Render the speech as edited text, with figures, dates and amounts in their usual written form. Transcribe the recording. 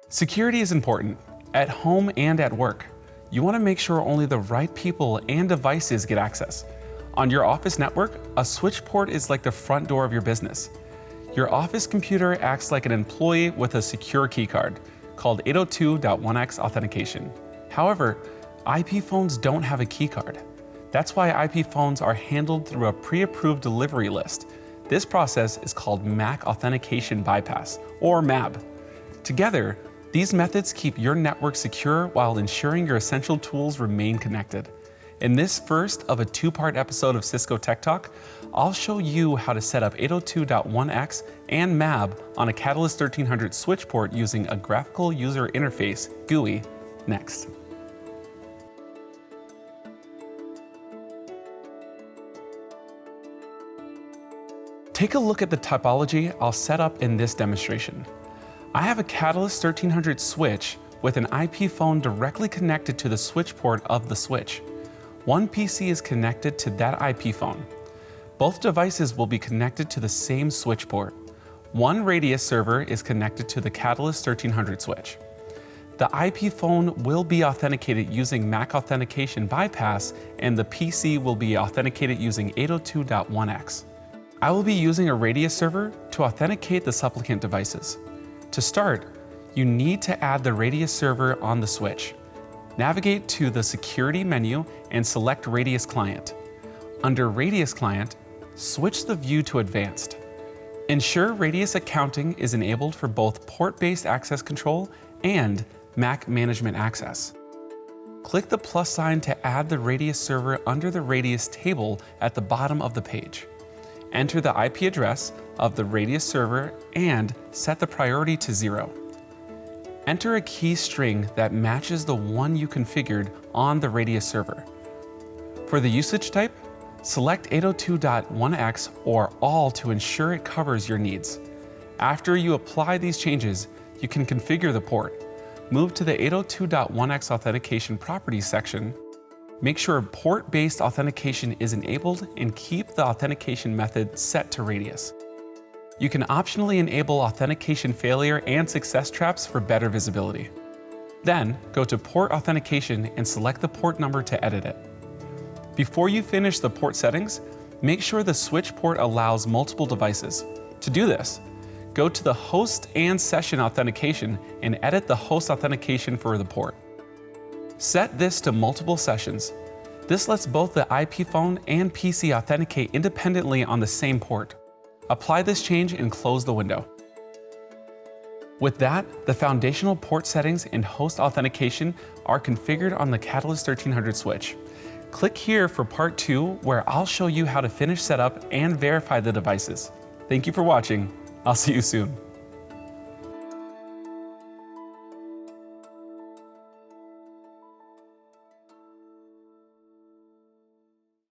Security is important, at home and at work. You want to make sure only the right people and devices get access. On your office network, a switch port is like the front door of your business. Your office computer acts like an employee with a secure keycard, called 802.1x authentication. However, IP phones don't have a keycard. That's why IP phones are handled through a pre-approved delivery list. This process is called MAC Authentication Bypass, or MAB. Together, these methods keep your network secure while ensuring your essential tools remain connected. In this first of a two-part episode of Cisco Tech Talk, I'll show you how to set up 802.1x and MAB on a Catalyst 1300 switch port using a Graphical User Interface, GUI, next. Take a look at the topology I'll set up in this demonstration. I have a Catalyst 1300 switch with an IP phone directly connected to the switch port of the switch. One PC is connected to that IP phone. Both devices will be connected to the same switch port. One Radius server is connected to the Catalyst 1300 switch. The IP phone will be authenticated using MAC Authentication Bypass, and the PC will be authenticated using 802.1x. I will be using a Radius server to authenticate the supplicant devices. To start, you need to add the Radius server on the switch. Navigate to the Security menu and select Radius Client. Under Radius Client, switch the view to Advanced. Ensure Radius accounting is enabled for both port-based access control and MAC management access. Click the plus sign to add the Radius server under the Radius table at the bottom of the page. Enter the IP address of the Radius server and set the priority to 0. Enter a key string that matches the one you configured on the Radius server. For the usage type, select 802.1x or all to ensure it covers your needs. After you apply these changes, you can configure the port. Move to the 802.1x authentication properties section. Make sure port-based authentication is enabled and keep the authentication method set to Radius. You can optionally enable authentication failure and success traps for better visibility. Then, go to Port Authentication and select the port number to edit it. Before you finish the port settings, make sure the switch port allows multiple devices. To do this, go to the Host and Session Authentication and edit the host authentication for the port. Set this to multiple sessions. This lets both the IP phone and PC authenticate independently on the same port. Apply this change and close the window. With that, the foundational port settings and host authentication are configured on the Catalyst 1300 switch. Click here for part 2, where I'll show you how to finish setup and verify the devices. Thank you for watching. I'll see you soon.